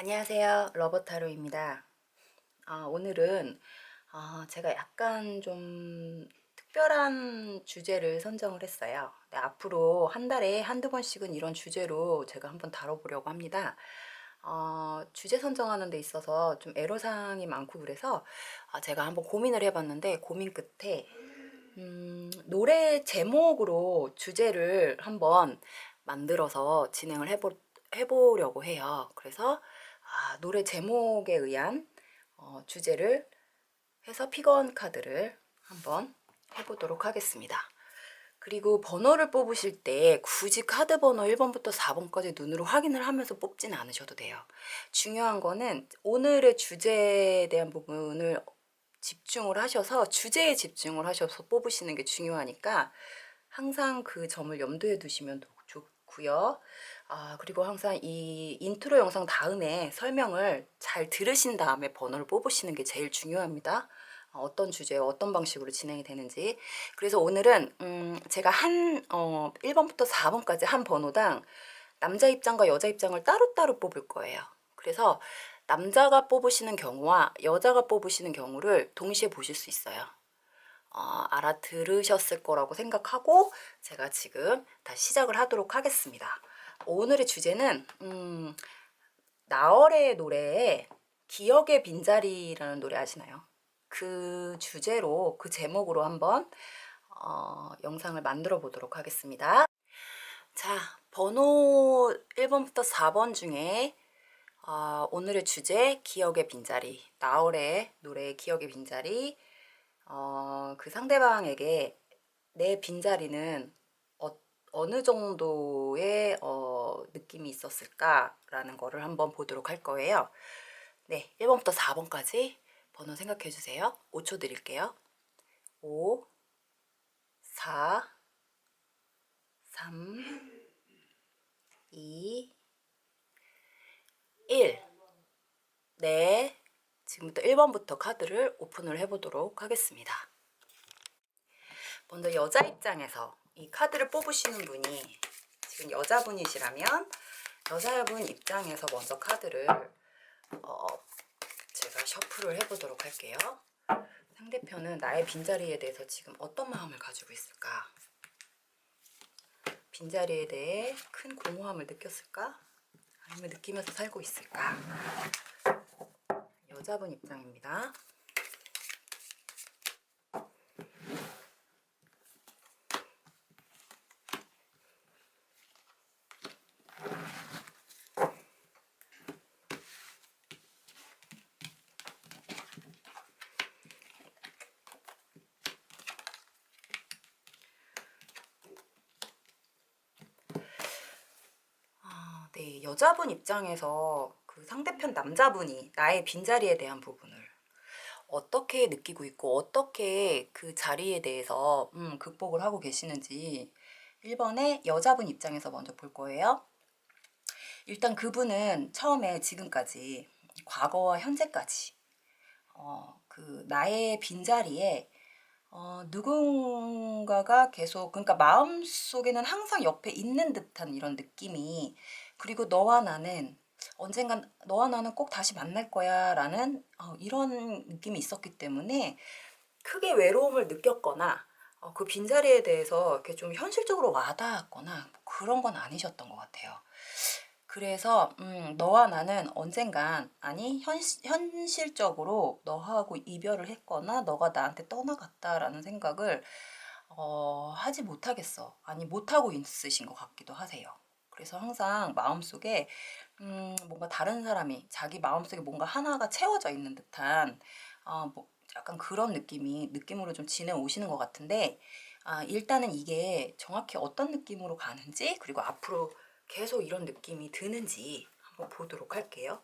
안녕하세요. 러버타로입니다. 오늘은 제가 약간 좀 특별한 주제를 선정을 했어요. 네, 앞으로 한 달에 한두 번씩은 이런 주제로 제가 한번 다뤄보려고 합니다. 주제 선정하는 데 있어서 좀 애로사항이 많고 그래서 제가 한번 고민을 해봤는데 고민 끝에 노래 제목으로 주제를 한번 만들어서 진행을 해보려고 해요. 그래서 노래 제목에 의한 주제를 해서 픽원 카드를 한번 해보도록 하겠습니다. 그리고 번호를 뽑으실 때 굳이 카드 번호 1번부터 4번까지 눈으로 확인을 하면서 뽑지는 않으셔도 돼요. 중요한 거는 오늘의 주제에 대한 부분을 집중을 하셔서 주제에 집중을 하셔서 뽑으시는 게 중요하니까 항상 그 점을 염두에 두시면 좋고요. 그리고 항상 이 인트로 영상 다음에 설명을 잘 들으신 다음에 번호를 뽑으시는 게 제일 중요합니다. 어떤 주제에 어떤 방식으로 진행이 되는지. 그래서 오늘은 제가 1번부터 4번까지 한 번호당 남자 입장과 여자 입장을 따로따로 뽑을 거예요. 그래서 남자가 뽑으시는 경우와 여자가 뽑으시는 경우를 동시에 보실 수 있어요. 알아들으셨을 거라고 생각하고 제가 지금 다시 시작을 하도록 하겠습니다. 오늘의 주제는 나얼의 노래에 기억의 빈자리라는 노래 아시나요? 그 주제로 그 제목으로 한번 영상을 만들어 보도록 하겠습니다. 자, 번호 1번부터 4번 중에 오늘의 주제 기억의 빈자리, 나얼의 노래 기억의 빈자리. 그 상대방에게 내 빈자리는 어느 정도의 느낌이 있었을까라는 거를 한번 보도록 할 거예요. 네, 1번부터 4번까지 번호 생각해 주세요. 5초 드릴게요. 5, 4, 3, 2, 1. 네, 지금부터 1번부터 카드를 오픈을 해보도록 하겠습니다. 먼저 여자 입장에서 이 카드를 뽑으시는 분이 지금 여자분이시라면 여자분 입장에서 먼저 카드를 제가 셔플을 해보도록 할게요. 상대편은 나의 빈자리에 대해서 지금 어떤 마음을 가지고 있을까? 빈자리에 대해 큰 공허함을 느꼈을까? 아니면 느끼면서 살고 있을까? 여자분 입장입니다. 네, 여자분 입장에서 그 상대편 남자분이 나의 빈자리에 대한 부분을 어떻게 느끼고 있고 어떻게 그 자리에 대해서 극복을 하고 계시는지 1번의 여자분 입장에서 먼저 볼 거예요. 일단 그분은 처음에 지금까지 과거와 현재까지 그 나의 빈자리에 누군가가 계속 그러니까 마음속에는 항상 옆에 있는 듯한 이런 느낌이 그리고 너와 나는 언젠간 너와 나는 꼭 다시 만날 거야 라는 이런 느낌이 있었기 때문에 크게 외로움을 느꼈거나 그 빈자리에 대해서 이렇게 좀 현실적으로 와닿았거나 뭐 그런 건 아니셨던 것 같아요. 그래서 너와 나는 언젠간 아니 현실적으로 너하고 이별을 했거나 너가 나한테 떠나갔다라는 생각을 하지 못하겠어. 아니 못하고 있으신 것 같기도 하세요. 그래서 항상 마음속에 뭔가 다른 사람이 자기 마음속에 뭔가 하나가 채워져 있는 듯한 뭐 약간 그런 느낌으로 좀 지내오시는 것 같은데 일단은 이게 정확히 어떤 느낌으로 가는지 그리고 앞으로 계속 이런 느낌이 드는지 한번 보도록 할게요.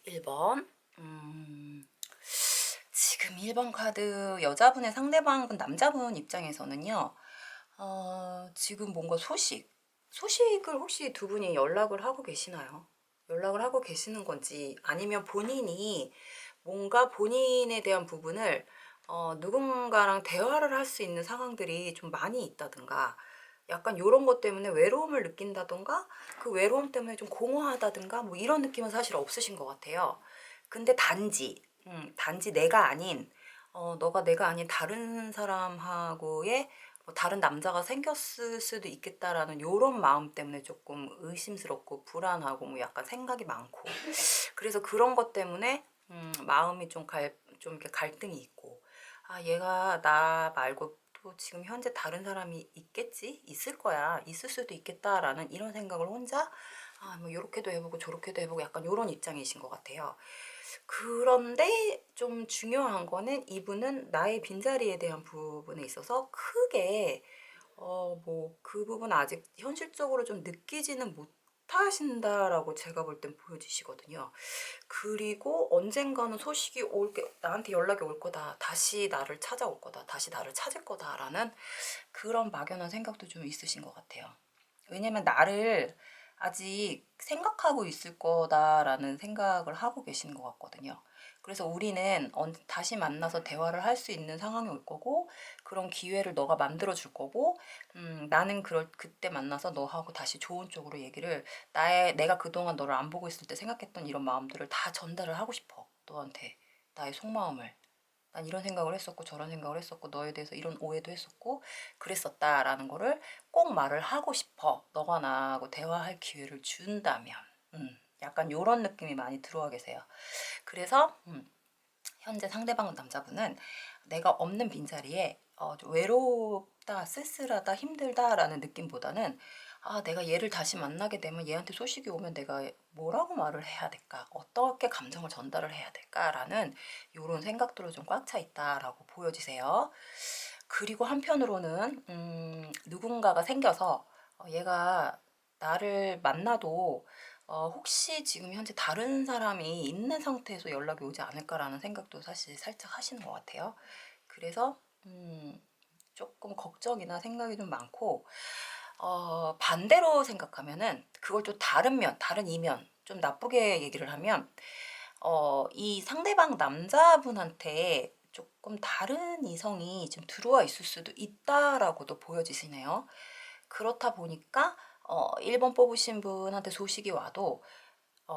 1번. 지금 1번 카드 여자분의 상대방분 남자분 입장에서는요. 지금 뭔가 소식을 혹시 두 분이 연락을 하고 계시나요? 연락을 하고 계시는 건지 아니면 본인이 뭔가 본인에 대한 부분을 누군가랑 대화를 할 수 있는 상황들이 좀 많이 있다든가 약간 요런 것 때문에 외로움을 느낀다든가 그 외로움 때문에 좀 공허하다든가 뭐 이런 느낌은 사실 없으신 것 같아요. 근데 단지 내가 아닌 너가 내가 아닌 다른 사람하고의 뭐 다른 남자가 생겼을 수도 있겠다라는 요런 마음 때문에 조금 의심스럽고 불안하고 뭐 약간 생각이 많고 그래서 그런 것 때문에 마음이 좀 이렇게 갈등이 있고 아 얘가 나 말고 또 지금 현재 다른 사람이 있겠지? 있을 거야. 있을 수도 있겠다라는 이런 생각을 혼자 뭐 요렇게도 해보고 저렇게도 해보고 약간 요런 입장이신 것 같아요. 그런데 좀 중요한 거는 이분은 나의 빈자리에 대한 부분에 있어서 크게 뭐 그 부분 아직 현실적으로 좀 느끼지는 못하신다라고 제가 볼 땐 보여지시거든요. 그리고 언젠가는 소식이 나한테 연락이 올 거다. 다시 나를 찾아올 거다. 다시 나를 찾을 거다라는 그런 막연한 생각도 좀 있으신 것 같아요. 왜냐면 나를 아직 생각하고 있을 거다라는 생각을 하고 계시는 것 같거든요. 그래서 우리는 다시 만나서 대화를 할 수 있는 상황이 올 거고 그런 기회를 너가 만들어 줄 거고 나는 그때 만나서 너하고 다시 좋은 쪽으로 얘기를 내가 그동안 너를 안 보고 있을 때 생각했던 이런 마음들을 다 전달을 하고 싶어. 너한테 나의 속마음을. 난 이런 생각을 했었고 저런 생각을 했었고 너에 대해서 이런 오해도 했었고 그랬었다라는 거를 꼭 말을 하고 싶어. 너가 나하고 대화할 기회를 준다면. 약간 요런 느낌이 많이 들어와 계세요. 그래서 현재 상대방 남자분은 내가 없는 빈자리에 좀 외롭다, 쓸쓸하다, 힘들다라는 느낌보다는 내가 얘를 다시 만나게 되면 얘한테 소식이 오면 내가 뭐라고 말을 해야 될까? 어떻게 감정을 전달을 해야 될까라는 이런 생각들로 좀 꽉 차 있다라고 보여지세요. 그리고 한편으로는 누군가가 생겨서 얘가 나를 만나도 혹시 지금 현재 다른 사람이 있는 상태에서 연락이 오지 않을까라는 생각도 사실 살짝 하시는 것 같아요. 그래서 조금 걱정이나 생각이 좀 많고 반대로 생각하면은 그걸 좀 다른 이면 좀 나쁘게 얘기를 하면 이 상대방 남자분한테 조금 다른 이성이 좀 들어와 있을 수도 있다라고도 보여지시네요. 그렇다 보니까 1번 뽑으신 분한테 소식이 와도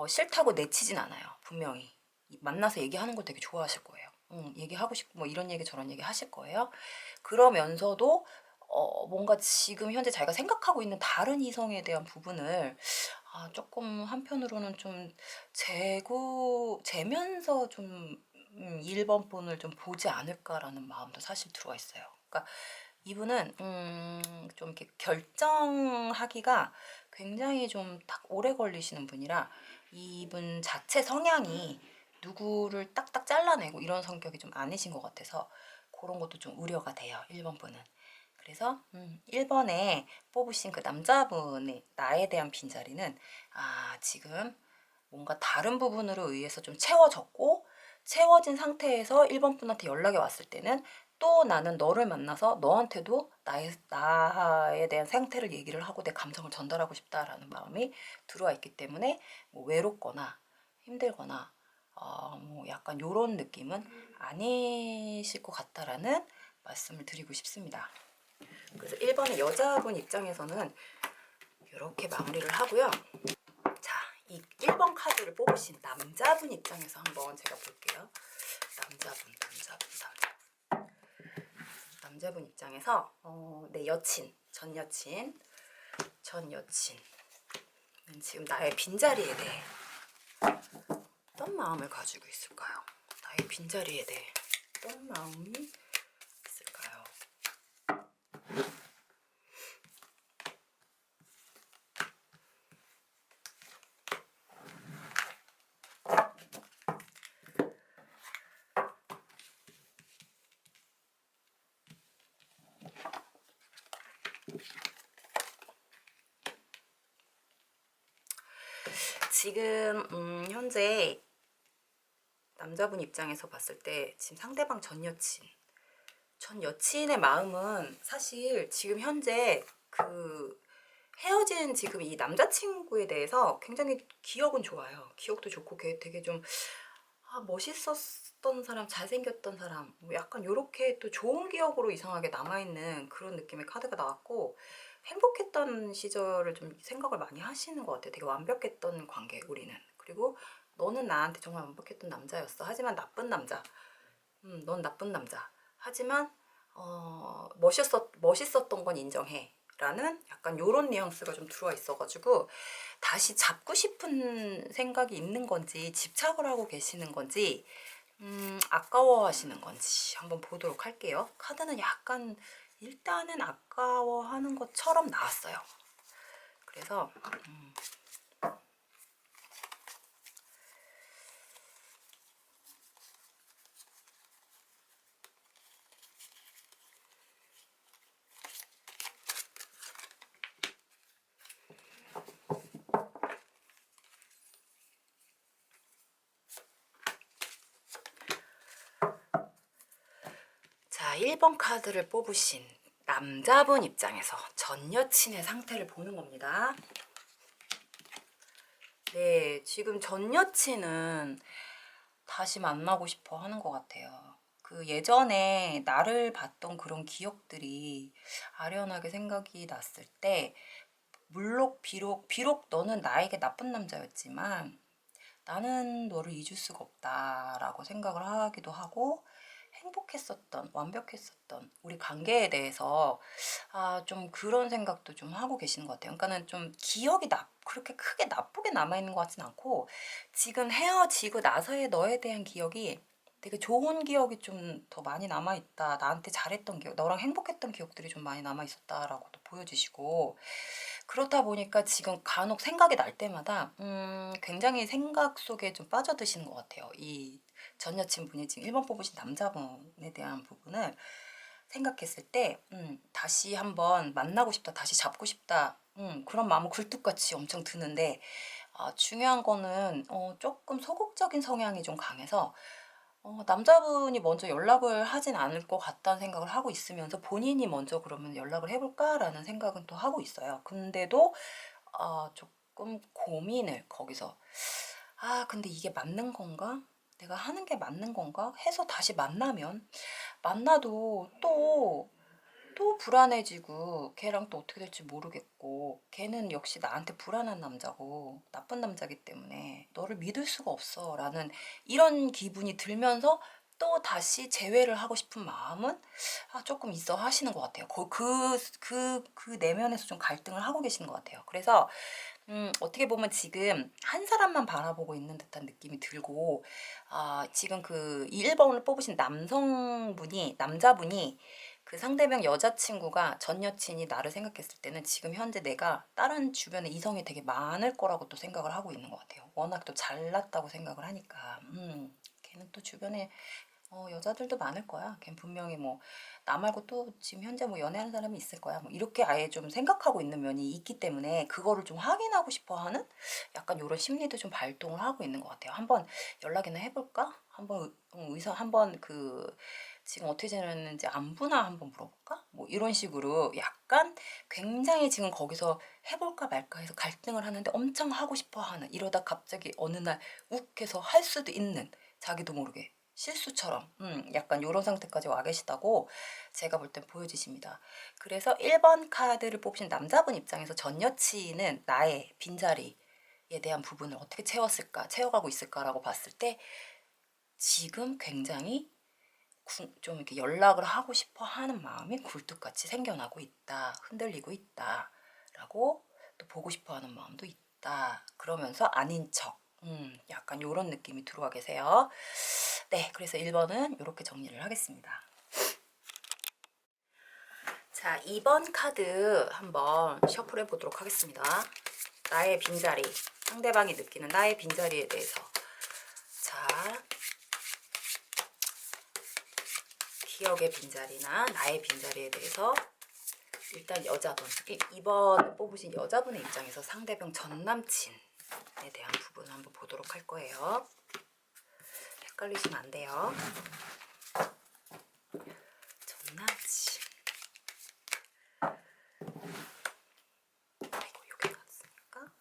싫다고 내치진 않아요. 분명히. 만나서 얘기하는 걸 되게 좋아하실 거예요. 얘기하고 싶고 뭐 이런 얘기 저런 얘기 하실 거예요. 그러면서도 뭔가 지금 현재 자기가 생각하고 있는 다른 이성에 대한 부분을 조금 한편으로는 좀 재면서 좀 1번 분을 좀 보지 않을까라는 마음도 사실 들어와 있어요. 그러니까 이분은 좀 이렇게 결정하기가 굉장히 좀 딱 오래 걸리시는 분이라 이분 자체 성향이 누구를 딱딱 잘라내고 이런 성격이 좀 아니신 것 같아서 그런 것도 좀 우려가 돼요. 1번 분은. 그래서 1번에 뽑으신 그 남자분의 나에 대한 빈자리는 지금 뭔가 다른 부분으로 의해서 좀 채워졌고 채워진 상태에서 1번 분한테 연락이 왔을 때는 또 나는 너를 만나서 너한테도 나에 대한 상태를 얘기를 하고 내 감정을 전달하고 싶다라는 마음이 들어와 있기 때문에 뭐 외롭거나 힘들거나 뭐 약간 요런 느낌은 아니실 것 같다라는 말씀을 드리고 싶습니다. 그래서 1번의 여자분 입장에서는 이렇게 마무리를 하고요. 자, 이 1번 카드를 뽑으신 남자분 입장에서 한번 제가 볼게요. 남자분 입장에서 내 전 여친은 지금 나의 빈자리에 대해 어떤 마음을 가지고 있을까요? 나의 빈자리에 대해 어떤 마음이 있을까요? 지금 현재 남자분 입장에서 봤을 때 지금 상대방 전 여친의 마음은 사실 지금 현재 그 헤어진 지금 이 남자친구에 대해서 굉장히 기억은 좋아요. 기억도 좋고 걔 되게 좀 멋있었던 사람, 잘생겼던 사람, 뭐 약간 요렇게 또 좋은 기억으로 이상하게 남아있는 그런 느낌의 카드가 나왔고, 행복했던 시절을 좀 생각을 많이 하시는 것 같아요. 되게 완벽했던 관계, 우리는. 그리고 너는 나한테 정말 완벽했던 남자였어. 하지만 나쁜 남자. 넌 나쁜 남자. 하지만 멋있었던 건 인정해. 라는 약간 요런 뉘앙스가 좀 들어와 있어가지고 다시 잡고 싶은 생각이 있는 건지 집착을 하고 계시는 건지 아까워하시는 건지 한번 보도록 할게요. 카드는 약간 일단은 아까워하는 것처럼 나왔어요. 그래서 자, 1번 카드를 뽑으신 남자분 입장에서 전 여친의 상태를 보는 겁니다. 네, 지금 전 여친은 다시 만나고 싶어 하는 것 같아요. 그 예전에 나를 봤던 그런 기억들이 아련하게 생각이 났을 때, 물론 비록 너는 나에게 나쁜 남자였지만 나는 너를 잊을 수가 없다라고 생각을 하기도 하고, 행복했었던, 완벽했었던 우리 관계에 대해서 좀 그런 생각도 좀 하고 계시는 것 같아요. 그러니까는 좀 기억이 그렇게 크게 나쁘게 남아있는 것 같진 않고, 지금 헤어지고 나서의 너에 대한 기억이 되게 좋은 기억이 좀 더 많이 남아있다. 나한테 잘했던 기억, 너랑 행복했던 기억들이 좀 많이 남아있었다라고도 보여주시고, 그렇다 보니까 지금 간혹 생각이 날 때마다 굉장히 생각 속에 좀 빠져드시는 것 같아요. 이 전 여친분이 지금 1번 뽑으신 남자분에 대한 부분을 생각했을 때 다시 한번 만나고 싶다, 다시 잡고 싶다, 그런 마음은 굴뚝같이 엄청 드는데, 중요한 거는 조금 소극적인 성향이 좀 강해서 남자분이 먼저 연락을 하진 않을 것 같다는 생각을 하고 있으면서 본인이 먼저 그러면 연락을 해볼까라는 생각은 또 하고 있어요. 근데도 조금 고민을 거기서, 근데 이게 맞는 건가? 내가 하는 게 맞는 건가? 해서 다시 만나도 또 불안해지고 걔랑 또 어떻게 될지 모르겠고, 걔는 역시 나한테 불안한 남자고 나쁜 남자기 때문에 너를 믿을 수가 없어 라는 이런 기분이 들면서 또 다시 재회를 하고 싶은 마음은 조금 있어 하시는 것 같아요. 그 내면에서 좀 갈등을 하고 계시는 것 같아요. 그래서 어떻게 보면 지금 한 사람만 바라보고 있는 듯한 느낌이 들고, 지금 그 1번을 뽑으신 남자분이 그 상대방 여자친구가 전 여친이 나를 생각했을 때는 지금 현재 내가 다른 주변에 이성이 되게 많을 거라고 또 생각을 하고 있는 것 같아요. 워낙 또 잘났다고 생각을 하니까. 걔는 또 주변에 여자들도 많을 거야. 걔는 분명히 뭐 나 말고 또 지금 현재 뭐 연애하는 사람이 있을 거야. 뭐 이렇게 아예 좀 생각하고 있는 면이 있기 때문에 그거를 좀 확인하고 싶어 하는 약간 이런 심리도 좀 발동을 하고 있는 것 같아요. 한번 연락이나 해볼까? 한번 의사 한번 지금 어떻게 지내는지 안부나 한번 물어볼까? 뭐 이런 식으로 약간 굉장히 지금 거기서 해볼까 말까 해서 갈등을 하는데 엄청 하고 싶어 하는, 이러다 갑자기 어느 날 욱해서 할 수도 있는, 자기도 모르게 실수처럼 약간 이런 상태까지 와 계시다고 제가 볼 땐 보여지십니다. 그래서 1번 카드를 뽑으신 남자분 입장에서 전 여친은 나의 빈자리에 대한 부분을 어떻게 채워가고 있을까라고 봤을 때 지금 굉장히 좀 이렇게 연락을 하고 싶어 하는 마음이 굴뚝같이 생겨나고 있다. 흔들리고 있다. 라고 또 보고 싶어 하는 마음도 있다. 그러면서 아닌 척. 약간 요런 느낌이 들어와 계세요. 네, 그래서 1번은 이렇게 정리를 하겠습니다. 자, 2번 카드 한번 셔플해 보도록 하겠습니다. 나의 빈자리, 상대방이 느끼는 나의 빈자리에 대해서. 자, 기억의 빈자리나 나의 빈자리에 대해서 일단 여자분, 2번 뽑으신 여자분의 입장에서 상대방 전 남친에 대한 부분을 한번 보도록 할 거예요. 헷갈리시면 안 돼요. 전남친. 아이고, 여기 나왔으니까.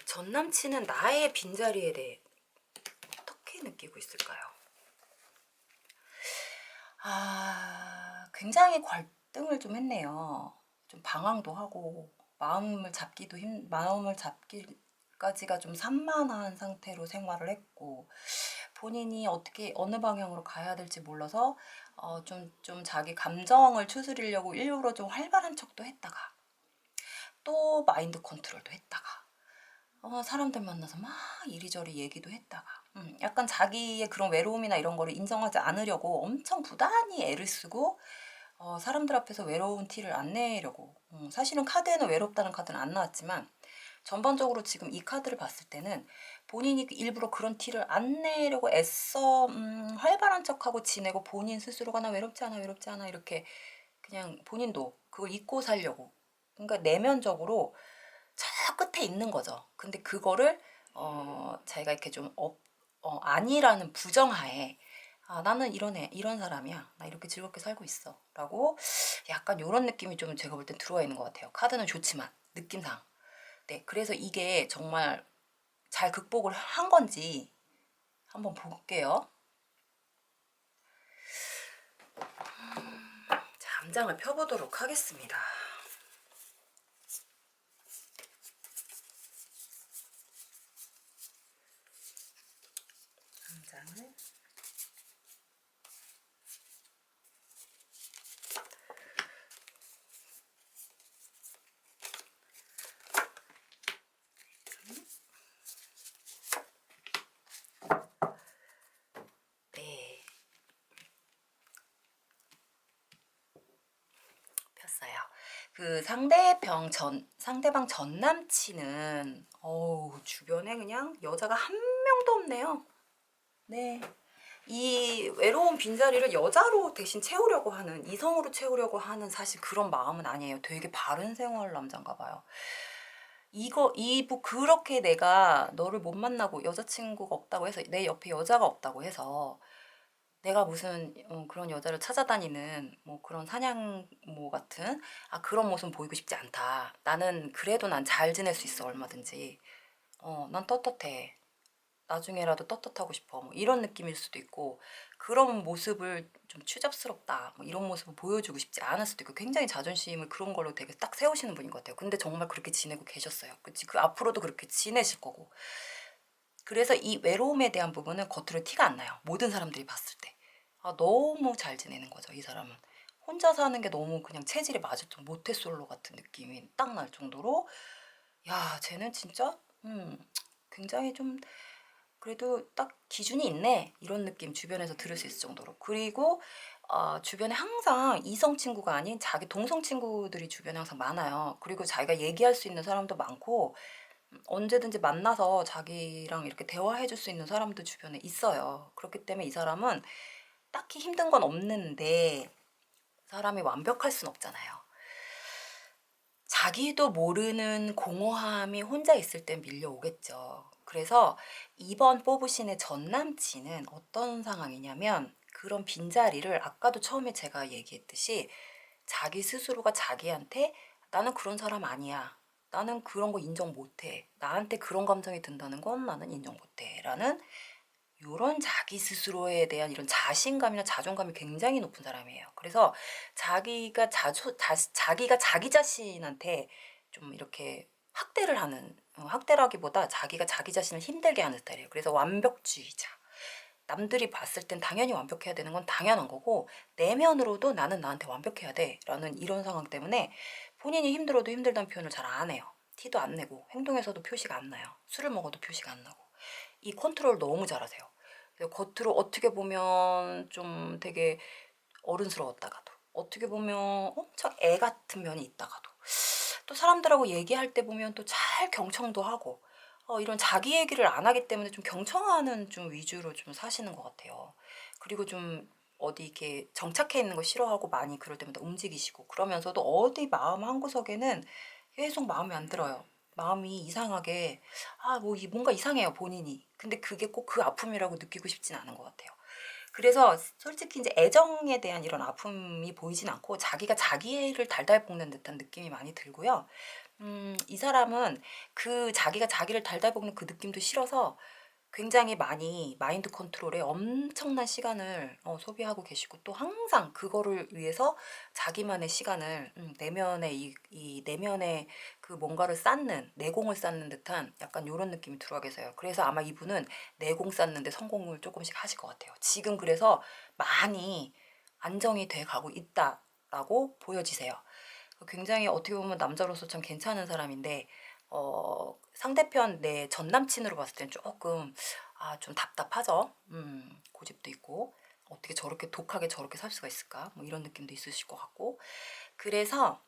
전남친은 나의 빈자리에 대해 어떻게 느끼고 있을까요? 굉장히 갈등을 좀 했네요. 좀 방황도 하고 마음을 잡기까지가 좀 산만한 상태로 생활을 했고, 본인이 어떻게 어느 방향으로 가야 될지 몰라서 좀 자기 감정을 추스리려고 일부러 좀 활발한 척도 했다가 또 마인드 컨트롤도 했다가 사람들 만나서 막 이리저리 얘기도 했다가 약간 자기의 그런 외로움이나 이런 거를 인정하지 않으려고 엄청 부단히 애를 쓰고 사람들 앞에서 외로운 티를 안 내려고 사실은 카드에는 외롭다는 카드는 안 나왔지만 전반적으로 지금 이 카드를 봤을 때는 본인이 일부러 그런 티를 안 내려고 애써 활발한 척하고 지내고 본인 스스로가 나 외롭지 않아 외롭지 않아 이렇게 그냥 본인도 그걸 잊고 살려고, 그러니까 내면적으로 저 끝에 있는 거죠. 근데 그거를 자기가 이렇게 좀 아니라는 부정하에 나는 이런 사람이야. 나 이렇게 즐겁게 살고 있어. 라고 약간 요런 느낌이 좀 제가 볼 땐 들어와 있는 것 같아요. 카드는 좋지만 느낌상. 네, 그래서 이게 정말 잘 극복을 한 건지 한번 볼게요. 자, 암장을 펴보도록 하겠습니다. 암장을. 네, 폈어요. 그 상대방 전 남친은 주변에 그냥 여자가 한 명도 없네요. 네. 이 외로운 빈자리를 여자로 대신 채우려고 하는, 이성으로 채우려고 하는 사실 그런 마음은 아니에요. 되게 바른 생활 남잔가 봐요. 그렇게 내가 너를 못 만나고 여자친구가 없다고 해서, 내 옆에 여자가 없다고 해서 내가 무슨 그런 여자를 찾아다니는 뭐 그런 사냥모 같은 그런 모습 보이고 싶지 않다. 나는 그래도 난 잘 지낼 수 있어, 얼마든지. 난 떳떳해. 나중에라도 떳떳하고 싶어. 뭐 이런 느낌일 수도 있고, 그런 모습을 좀 추잡스럽다. 뭐 이런 모습을 보여주고 싶지 않을 수도 있고, 굉장히 자존심을 그런 걸로 되게 딱 세우시는 분인 것 같아요. 근데 정말 그렇게 지내고 계셨어요. 그치? 그 앞으로도 그렇게 지내실 거고. 그래서 이 외로움에 대한 부분은 겉으로 티가 안 나요. 모든 사람들이 봤을 때. 너무 잘 지내는 거죠, 이 사람은. 혼자 사는 게 너무 그냥 체질에 맞을 정 모태솔로 같은 느낌이 딱 날 정도로, 야, 쟤는 진짜 굉장히 좀 그래도 딱 기준이 있네, 이런 느낌 주변에서 들을 수 있을 정도로. 그리고 주변에 항상 이성 친구가 아닌 자기 동성 친구들이 주변에 항상 많아요. 그리고 자기가 얘기할 수 있는 사람도 많고, 언제든지 만나서 자기랑 이렇게 대화해 줄 수 있는 사람도 주변에 있어요. 그렇기 때문에 이 사람은 딱히 힘든 건 없는데, 사람이 완벽할 순 없잖아요. 자기도 모르는 공허함이 혼자 있을 땐 밀려오겠죠. 그래서 이번 뽑으신 전 남친은 어떤 상황이냐면, 그런 빈자리를 아까도 처음에 제가 얘기했듯이 자기 스스로가 자기한테 나는 그런 사람 아니야. 나는 그런 거 인정 못해. 나한테 그런 감정이 든다는 건 나는 인정 못해. 라는 요런 자기 스스로에 대한 이런 자신감이나 자존감이 굉장히 높은 사람이에요. 그래서 자기가 자기 자신한테 좀 이렇게 학대를 하는, 학대라기보다 자기가 자기 자신을 힘들게 하는 스타일이에요. 그래서 완벽주의자. 남들이 봤을 땐 당연히 완벽해야 되는 건 당연한 거고, 내면으로도 나는 나한테 완벽해야 돼 라는 이런 상황 때문에 본인이 힘들어도 힘들다는 표현을 잘 안 해요. 티도 안 내고, 행동에서도 표시가 안 나요. 술을 먹어도 표시가 안 나고. 이 컨트롤 너무 잘하세요. 겉으로 어떻게 보면 좀 되게 어른스러웠다가도, 어떻게 보면 엄청 애 같은 면이 있다가도, 또 사람들하고 얘기할 때 보면 또 잘 경청도 하고, 이런 자기 얘기를 안 하기 때문에 좀 경청하는 좀 위주로 좀 사시는 것 같아요. 그리고 좀 어디 이렇게 정착해 있는 거 싫어하고 많이 그럴 때마다 움직이시고 그러면서도 어디 마음 한구석에는 계속 마음에 안 들어요. 마음이 이상하게 뭐 뭔가 이상해요 본인이. 근데 그게 꼭 그 아픔이라고 느끼고 싶진 않은 것 같아요. 그래서 솔직히 이제 애정에 대한 이런 아픔이 보이진 않고 자기가 자기를 달달 볶는 듯한 느낌이 많이 들고요. 이 사람은 그 자기가 자기를 달달 볶는 그 느낌도 싫어서 굉장히 많이 마인드 컨트롤에 엄청난 시간을 소비하고 계시고 또 항상 그거를 위해서 자기만의 시간을 내면에 이 내면에 그 뭔가를 쌓는 내공을 쌓는 듯한 약간 요런 느낌이 들어 계세요. 그래서 아마 이분은 내공 쌓는 데 성공을 조금씩 하실 것 같아요. 지금 그래서 많이 안정이 돼 가고 있다라고 보여지세요. 굉장히 어떻게 보면 남자로서 참 괜찮은 사람인데 상대편 내 전 남친으로 봤을 땐 조금 좀 답답하죠. 고집도 있고 어떻게 저렇게 독하게 저렇게 살 수가 있을까? 뭐 이런 느낌도 있으실 것 같고 그래서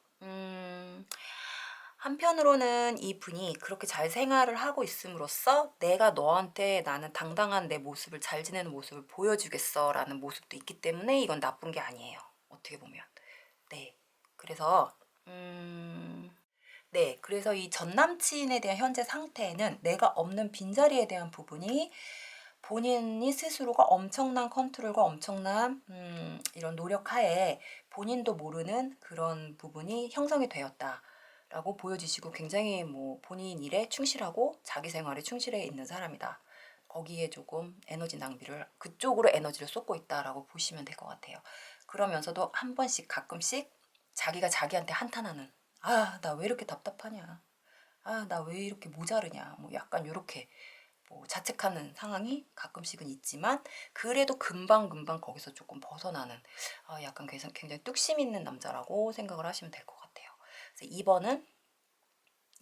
한편으로는 이분이 그렇게 잘 생활을 하고 있음으로써 내가 너한테 나는 당당한 내 모습을 잘 지내는 모습을 보여주겠어 라는 모습도 있기 때문에 이건 나쁜 게 아니에요. 어떻게 보면. 네. 그래서 네, 그래서 이 전 남친에 대한 현재 상태에는 내가 없는 빈자리에 대한 부분이 본인이 스스로가 엄청난 컨트롤과 엄청난 이런 노력하에 본인도 모르는 그런 부분이 형성이 되었다라고 보여지시고 굉장히 뭐 본인 일에 충실하고 자기 생활에 충실해 있는 사람이다. 거기에 조금 에너지 낭비를 그쪽으로 에너지를 쏟고 있다라고 보시면 될 것 같아요. 그러면서도 한 번씩 가끔씩 자기가 자기한테 한탄하는 나 왜 이렇게 답답하냐. 나 왜 이렇게 모자르냐. 뭐 약간 요렇게 뭐 자책하는 상황이 가끔씩은 있지만 그래도 금방금방 거기서 조금 벗어나는 약간 굉장히 뚝심 있는 남자라고 생각을 하시면 될 것 같아요. 그래서 2번은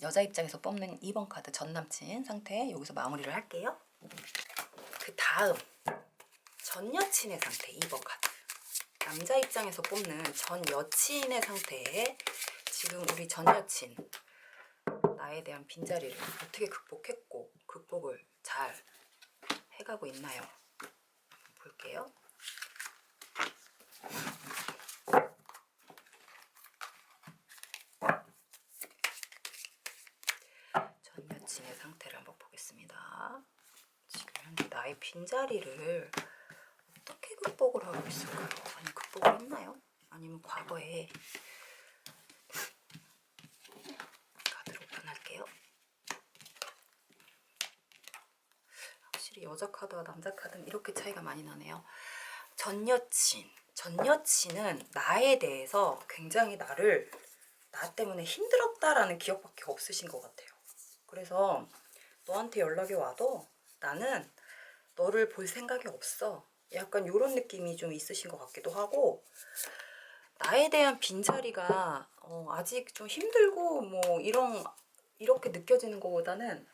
여자 입장에서 뽑는 2번 카드 전 남친 상태 여기서 마무리를 할게요. 그 다음 전 여친의 상태 2번 카드. 남자 입장에서 뽑는 전 여친의 상태에 지금 우리 전 여친 나에 대한 빈자리를 어떻게 극복했고 극복을 잘 해가고 있나요? 볼게요. 전 여친의 상태를 한번 보겠습니다. 지금 현재 나의 빈자리를 어떻게 극복을 하고 있을까요? 아니 극복을 했나요? 아니면 과거에 카드를 오픈할게요. 확실히 여자 카드와 남자 카드는 이렇게 차이가 많이 나네요. 전 여친은 나에 대해서 굉장히 나 때문에 힘들었다라는 기억밖에 없으신 것 같아요. 그래서 너한테 연락이 와도 나는 너를 볼 생각이 없어. 약간 이런 느낌이 좀 있으신 것 같기도 하고 나에 대한 빈자리가 아직 좀 힘들고 뭐 이렇게 느껴지는 것보다는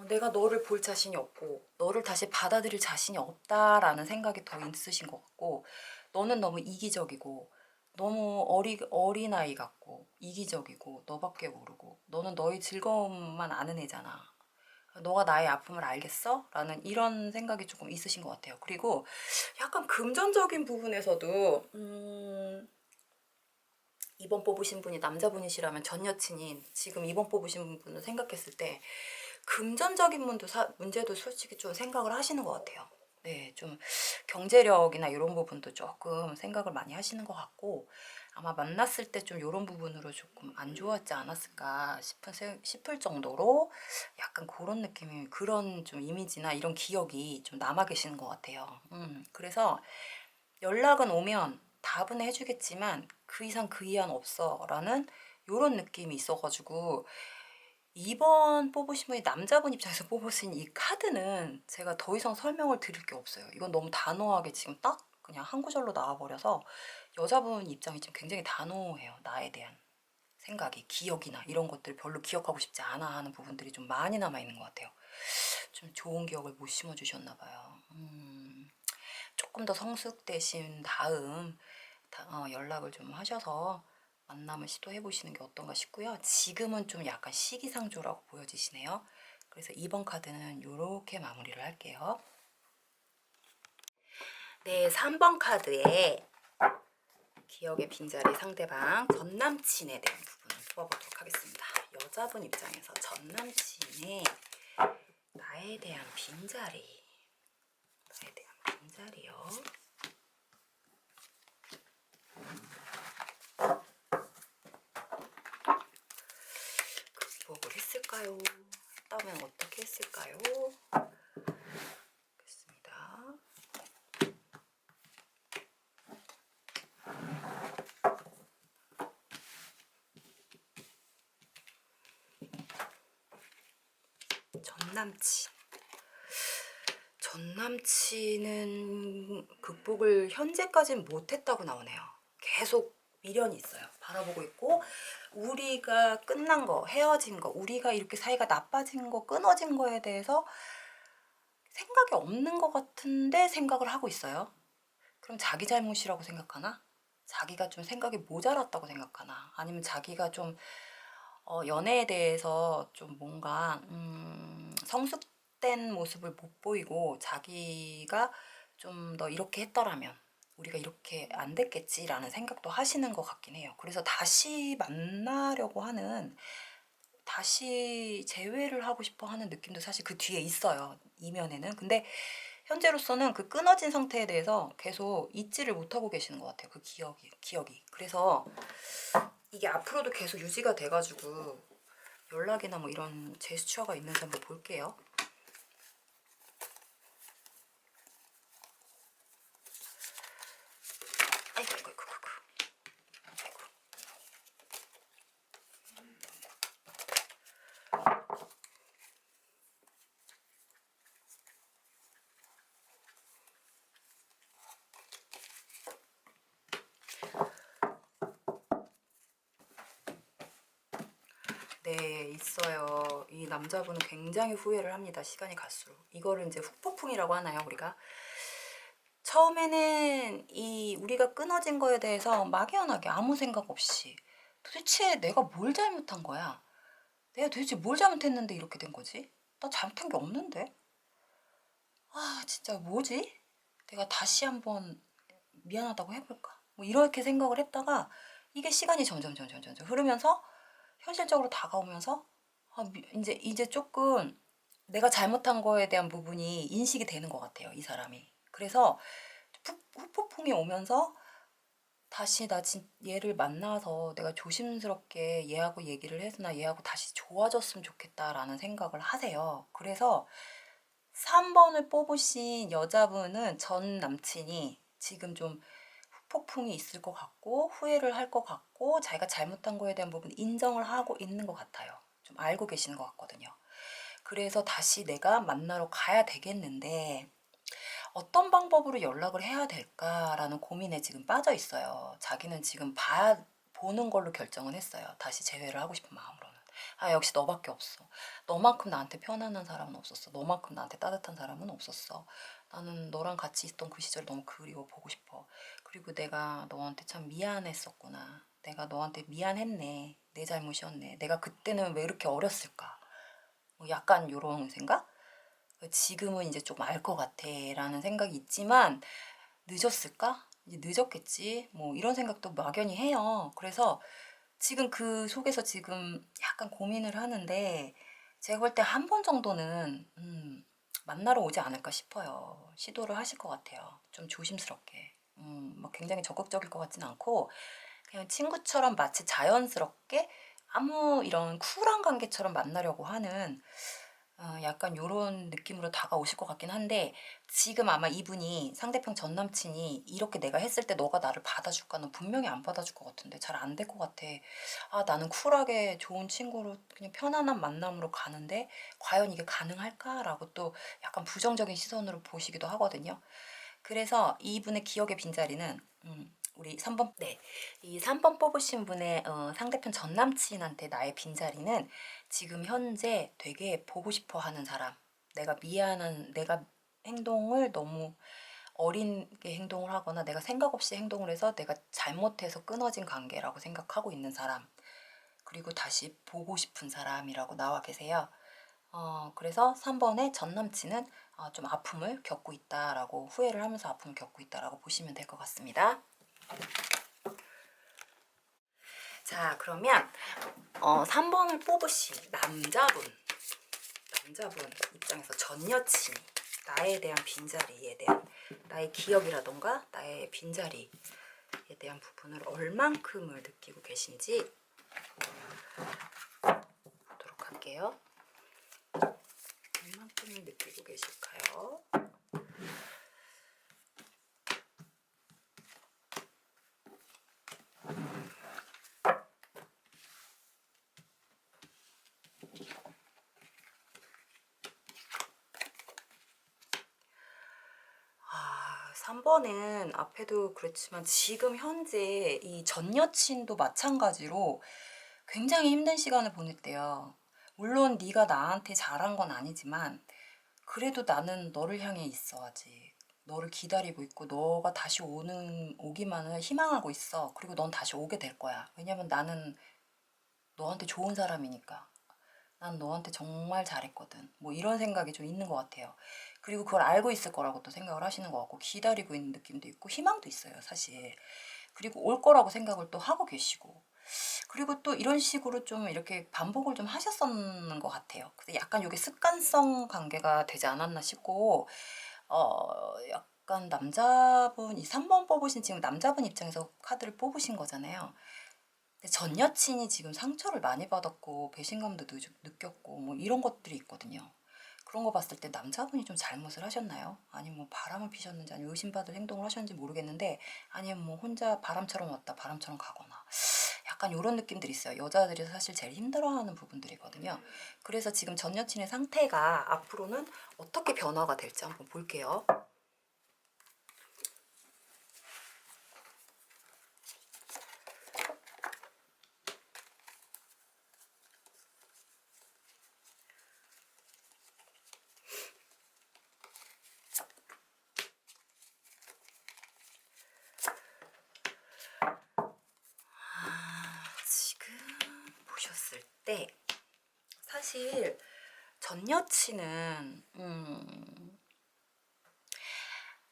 내가 너를 볼 자신이 없고 너를 다시 받아들일 자신이 없다라는 생각이 더 있으신 것 같고 너는 너무 이기적이고 너무 어린아이 같고 이기적이고 너밖에 모르고 너는 너의 즐거움만 아는 애잖아. 너가 나의 아픔을 알겠어? 라는 이런 생각이 조금 있으신 것 같아요. 그리고 약간 금전적인 부분에서도 2번 뽑으신 분이 남자분이시라면 전 여친인 지금 2번 뽑으신 분을 생각했을 때 금전적인 문제도 솔직히 좀 생각을 하시는 것 같아요. 네, 좀 경제력이나 이런 부분도 조금 생각을 많이 하시는 것 같고 아마 만났을 때 좀 이런 부분으로 조금 안 좋았지 않았을까 싶을 정도로 약간 그런 느낌이 그런 좀 이미지나 이런 기억이 좀 남아 계시는 것 같아요. 그래서 연락은 오면 답은 해주겠지만 그 이상 그 이한 없어 라는 요런 느낌이 있어가지고 2번 뽑으신 분이 남자분 입장에서 뽑으신 이 카드는 제가 더 이상 설명을 드릴 게 없어요. 이건 너무 단호하게 지금 딱 그냥 한 구절로 나와버려서 여자분 입장이 지금 굉장히 단호해요. 나에 대한 생각이 기억이나 이런 것들 별로 기억하고 싶지 않아 하는 부분들이 좀 많이 남아있는 것 같아요. 좀 좋은 기억을 못 심어주셨나 봐요. 조금 더 성숙되신 다음 연락을 좀 하셔서 만남을 시도해 보시는 게 어떤가 싶고요. 지금은 좀 약간 시기상조라고 보여지시네요. 그래서 2번 카드는 이렇게 마무리를 할게요. 네, 3번 카드에 기억의 빈자리 상대방 전남친에 대한 부분을 뽑아보도록 하겠습니다. 여자분 입장에서 전남친의 나에 대한 빈자리, 나에 대한 빈자리요. 극복을 했을까요? 했다면 어떻게 했을까요? 보겠습니다. 전남친은 극복을 현재까지는 못했다고 나오네요. 계속 미련이 있어요. 바라보고 있고, 우리가 끝난 거, 헤어진 거, 우리가 이렇게 사이가 나빠진 거, 끊어진 거에 대해서 생각이 없는 것 같은데 생각을 하고 있어요. 그럼 자기 잘못이라고 생각하나? 자기가 좀 생각이 모자랐다고 생각하나? 아니면 자기가 좀 연애에 대해서 좀 뭔가 성숙된 모습을 못 보이고 자기가 좀 더 이렇게 했더라면 우리가 이렇게 안 됐겠지라는 생각도 하시는 것 같긴 해요. 그래서 다시 만나려고 하는, 다시 재회를 하고 싶어 하는 느낌도 사실 그 뒤에 있어요. 이면에는. 근데 현재로서는 그 끊어진 상태에 대해서 계속 잊지를 못하고 계시는 것 같아요. 그 기억이. 그래서 이게 앞으로도 계속 유지가 돼가지고 연락이나 뭐 이런 제스처가 있는지 한번 볼게요. 아이고, 아이고, 아이고, 아이고. 네, 있어요. 이 남자분은 굉장히 후회를 합니다. 시간이 갈수록. 이거를 이제 후폭풍이라고 하나요, 우리가? 처음에는 이 우리가 끊어진 거에 대해서 막연하게 아무 생각 없이 도대체 내가 뭘 잘못한 거야? 내가 도대체 뭘 잘못했는데 이렇게 된 거지? 나 잘못한 게 없는데? 아, 진짜 뭐지? 내가 다시 한번 미안하다고 해볼까? 뭐 이렇게 생각을 했다가 이게 시간이 점점 흐르면서 현실적으로 다가오면서 이제 조금 내가 잘못한 거에 대한 부분이 인식이 되는 것 같아요, 이 사람이. 그래서 후폭풍이 오면서 다시 얘를 만나서 내가 조심스럽게 얘하고 얘기를 해서 나 얘하고 다시 좋아졌으면 좋겠다라는 생각을 하세요. 그래서 3번을 뽑으신 여자분은 전 남친이 지금 좀 후폭풍이 있을 것 같고 후회를 할 것 같고 자기가 잘못한 거에 대한 부분 인정을 하고 있는 것 같아요. 좀 알고 계시는 것 같거든요. 그래서 다시 내가 만나러 가야 되겠는데 어떤 방법으로 연락을 해야 될까라는 고민에 지금 빠져 있어요. 자기는 지금 보는 걸로 결정을 했어요. 다시 재회를 하고 싶은 마음으로는. 아, 역시 너밖에 없어. 너만큼 나한테 편안한 사람은 없었어. 너만큼 나한테 따뜻한 사람은 없었어. 나는 너랑 같이 있던 그 시절 너무 그리워 보고 싶어. 그리고 내가 너한테 참 미안했었구나. 내가 너한테 미안했네. 내 잘못이었네. 내가 그때는 왜 이렇게 어렸을까? 뭐 약간 요런 생각? 지금은 이제 좀 알 것 같아 라는 생각이 있지만 늦었을까? 이제 늦었겠지 뭐 이런 생각도 막연히 해요. 그래서 지금 그 속에서 지금 약간 고민을 하는데 제가 볼 때 한 번 정도는 만나러 오지 않을까 싶어요. 시도를 하실 것 같아요. 좀 조심스럽게. 막 굉장히 적극적일 것 같진 않고 그냥 친구처럼 마치 자연스럽게 아무 이런 쿨한 관계처럼 만나려고 하는 약간 요런 느낌으로 다가오실 것 같긴 한데 지금 아마 이분이 상대편 전 남친이 이렇게 내가 했을 때 너가 나를 받아줄까는 분명히 안 받아줄 것 같은데 잘 안 될 것 같아. 아, 나는 쿨하게 좋은 친구로 그냥 편안한 만남으로 가는데 과연 이게 가능할까라고 또 약간 부정적인 시선으로 보시기도 하거든요. 그래서 이분의 기억의 빈자리는 우리 3번, 네, 이 3번 뽑으신 분의 상대편 전 남친한테 나의 빈자리는 지금 현재 되게 보고 싶어 하는 사람, 내가 행동을 너무 어린게 행동을 하거나 내가 생각 없이 행동을 해서 내가 잘못해서 끊어진 관계라고 생각하고 있는 사람, 그리고 다시 보고 싶은 사람이라고 나와 계세요. 그래서 3번의 전 남친은 좀 아픔을 겪고 있다라고, 후회를 하면서 아픔을 겪고 있다라고 보시면 될 것 같습니다. 자, 그러면 3번을 뽑으신 남자분 입장에서 전 여친이 나에 대한 빈자리에 대한, 나의 기억이라던가 나의 빈자리에 대한 부분을 얼만큼을 느끼고 계신지 보도록 할게요. 얼만큼을 느끼고 계실까요? 아, 3번은 앞에도 그렇지만 지금 현재 이 전 여친도 마찬가지로 굉장히 힘든 시간을 보냈대요. 물론 네가 나한테 잘한 건 아니지만 그래도 나는 너를 향해 있어. 아직 너를 기다리고 있고 너가 다시 오기만을 희망하고 있어. 그리고 넌 다시 오게 될 거야. 왜냐면 나는 너한테 좋은 사람이니까. 난 너한테 정말 잘했거든. 뭐 이런 생각이 좀 있는 것 같아요. 그리고 그걸 알고 있을 거라고 또 생각을 하시는 것 같고, 기다리고 있는 느낌도 있고 희망도 있어요, 사실. 그리고 올 거라고 생각을 또 하고 계시고, 그리고 또 이런 식으로 좀 이렇게 반복을 좀 하셨었는 것 같아요. 근데 약간 이게 습관성 관계가 되지 않았나 싶고, 약간 이 3번 뽑으신 지금 남자분 입장에서 카드를 뽑으신 거잖아요. 근데 전 여친이 지금 상처를 많이 받았고 배신감도 느꼈고 뭐 이런 것들이 있거든요. 그런 거 봤을 때 남자분이 좀 잘못을 하셨나요? 아니면 뭐 바람을 피셨는지, 아니면 의심받을 행동을 하셨는지 모르겠는데, 아니면 뭐 혼자 바람처럼 왔다 바람처럼 가거나 약간 이런 느낌들이 있어요. 여자들이 사실 제일 힘들어하는 부분들이거든요. 그래서 지금 전 여친의 상태가 앞으로는 어떻게 변화가 될지 한번 볼게요. 지금 보셨을 때 사실 전 여친은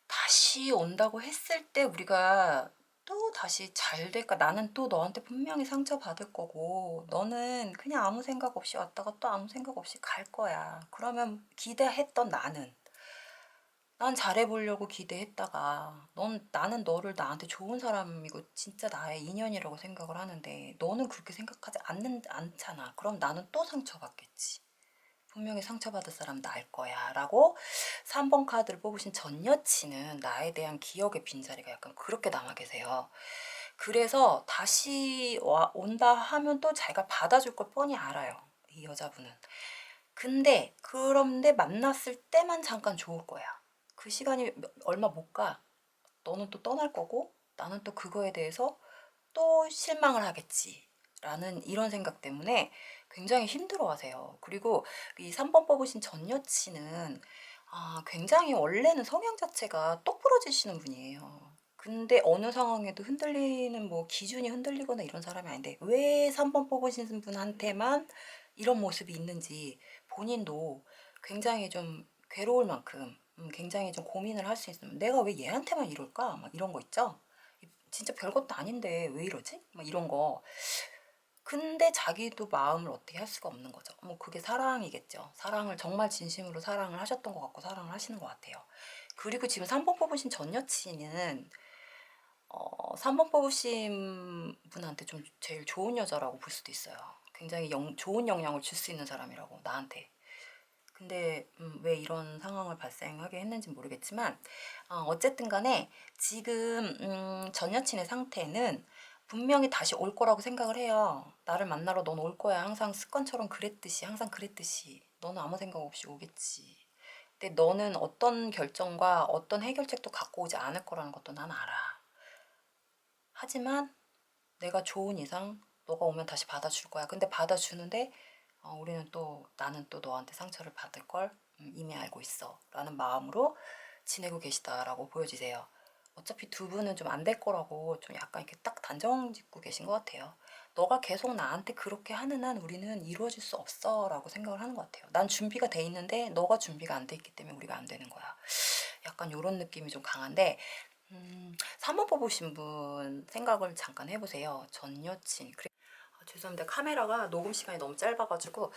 다시 온다고 했을 때 우리가 또 다시 잘 될까? 나는 또 너한테 분명히 상처받을 거고 너는 그냥 아무 생각 없이 왔다가 또 아무 생각 없이 갈 거야. 그러면 기대했던 난 잘해보려고 기대했다가 나는 너를 나한테 좋은 사람이고 진짜 나의 인연이라고 생각을 하는데 너는 그렇게 생각하지 않잖아. 그럼 나는 또 상처받겠지. 분명히 상처받을 사람 나일 거야 라고 3번 카드를 뽑으신 전 여친은 나에 대한 기억의 빈자리가 약간 그렇게 남아 계세요. 그래서 다시 온다 하면 또 자기가 받아줄 걸 뻔히 알아요, 이 여자분은. 그런데 만났을 때만 잠깐 좋을 거야. 그 시간이 얼마 못 가. 너는 또 떠날 거고 나는 또 그거에 대해서 또 실망을 하겠지. 라는 이런 생각 때문에 굉장히 힘들어하세요. 그리고 이 3번 뽑으신 전 여친은 굉장히 원래는 성향 자체가 똑부러지시는 분이에요. 근데 어느 상황에도 흔들리는, 뭐 기준이 흔들리거나 이런 사람이 아닌데 왜 3번 뽑으신 분한테만 이런 모습이 있는지 본인도 굉장히 좀 괴로울 만큼 굉장히 좀 고민을 할 수 있으면, 내가 왜 얘한테만 이럴까? 막 이런 거 있죠? 진짜 별것도 아닌데 왜 이러지? 막 이런 거. 근데 자기도 마음을 어떻게 할 수가 없는 거죠. 뭐 그게 사랑이겠죠. 사랑을 정말 진심으로 사랑을 하셨던 것 같고 사랑을 하시는 것 같아요. 그리고 지금 3번 뽑으신 전 여친은 3번 뽑으신 분한테 좀 제일 좋은 여자라고 볼 수도 있어요. 굉장히 좋은 영향을 줄 수 있는 사람이라고, 나한테. 근데 왜 이런 상황을 발생하게 했는지 모르겠지만 어쨌든 간에 지금 전 여친의 상태는 분명히 다시 올 거라고 생각을 해요. 나를 만나러 넌 올 거야. 항상 습관처럼 그랬듯이, 항상 그랬듯이. 너는 아무 생각 없이 오겠지. 근데 너는 어떤 결정과 어떤 해결책도 갖고 오지 않을 거라는 것도 난 알아. 하지만 내가 좋은 이상 너가 오면 다시 받아줄 거야. 근데 받아주는데 나는 또 너한테 상처를 받을 걸 이미 알고 있어 라는 마음으로 지내고 계시다라고 보여지세요. 어차피 두 분은 좀 안 될 거라고 좀 약간 이렇게 딱 단정 짓고 계신 것 같아요. 너가 계속 나한테 그렇게 하는 한 우리는 이루어질 수 없어 라고 생각을 하는 것 같아요. 난 준비가 돼 있는데 너가 준비가 안 돼 있기 때문에 우리가 안 되는 거야. 약간 요런 느낌이 좀 강한데 3번 뽑으신 분 생각을 잠깐 해보세요. 전 여친. 죄송합니다. 카메라가 녹음 시간이 너무 짧아가지고.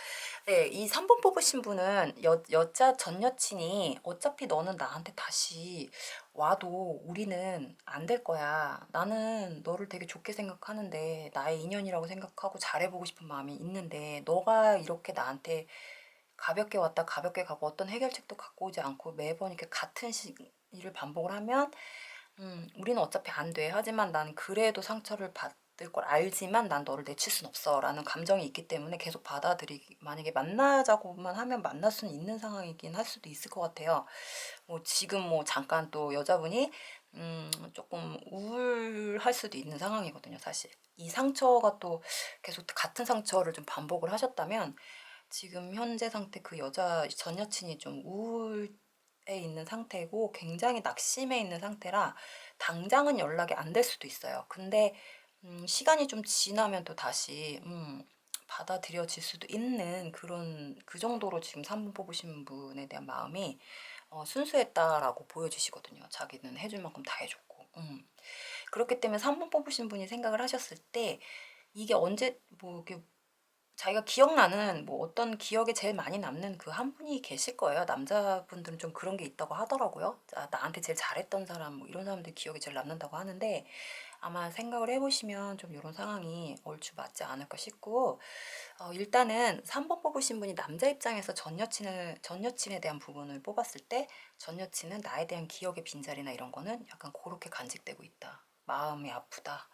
네, 이 3번 뽑으신 분은 여자 전 여친이 어차피 너는 나한테 다시 와도 우리는 안 될 거야. 나는 너를 되게 좋게 생각하는데 나의 인연이라고 생각하고 잘해보고 싶은 마음이 있는데 너가 이렇게 나한테 가볍게 왔다 가볍게 가고 어떤 해결책도 갖고 오지 않고 매번 이렇게 같은 일을 반복을 하면 우리는 어차피 안 돼. 하지만 난 그래도 상처를 받을 걸 알지만 난 너를 내칠 순 없어. 라는 감정이 있기 때문에 계속 만약에 만나자고만 하면 만날 수는 있는 상황이긴 할 수도 있을 것 같아요. 뭐 지금 뭐 잠깐 또 여자분이 조금 우울할 수도 있는 상황이거든요, 사실. 이 상처가 또 계속 같은 상처를 좀 반복을 하셨다면 지금 현재 상태 그 여자 전 여친이 좀 우울해 있는 상태고 굉장히 낙심해 있는 상태라 당장은 연락이 안 될 수도 있어요. 근데 시간이 좀 지나면 또 다시 받아들여질 수도 있는 그런 그 정도로 지금 3번 뽑으신 분에 대한 마음이 순수했다라고 보여지시거든요. 자기는 해줄 만큼 다 해줬고. 그렇기 때문에 3번 뽑으신 분이 생각을 하셨을 때 이게 언제 뭐 이렇게 자기가 기억나는 뭐 어떤 기억에 제일 많이 남는 그 한 분이 계실 거예요. 남자분들은 좀 그런 게 있다고 하더라고요. 나한테 제일 잘했던 사람 뭐 이런 사람들 기억이 제일 남는다고 하는데 아마 생각을 해보시면 좀 이런 상황이 얼추 맞지 않을까 싶고 일단은 3번 뽑으신 분이 남자 입장에서 전 여친에 대한 부분을 뽑았을 때 전 여친은 나에 대한 기억의 빈자리나 이런 거는 약간 그렇게 간직되고 있다. 마음이 아프다.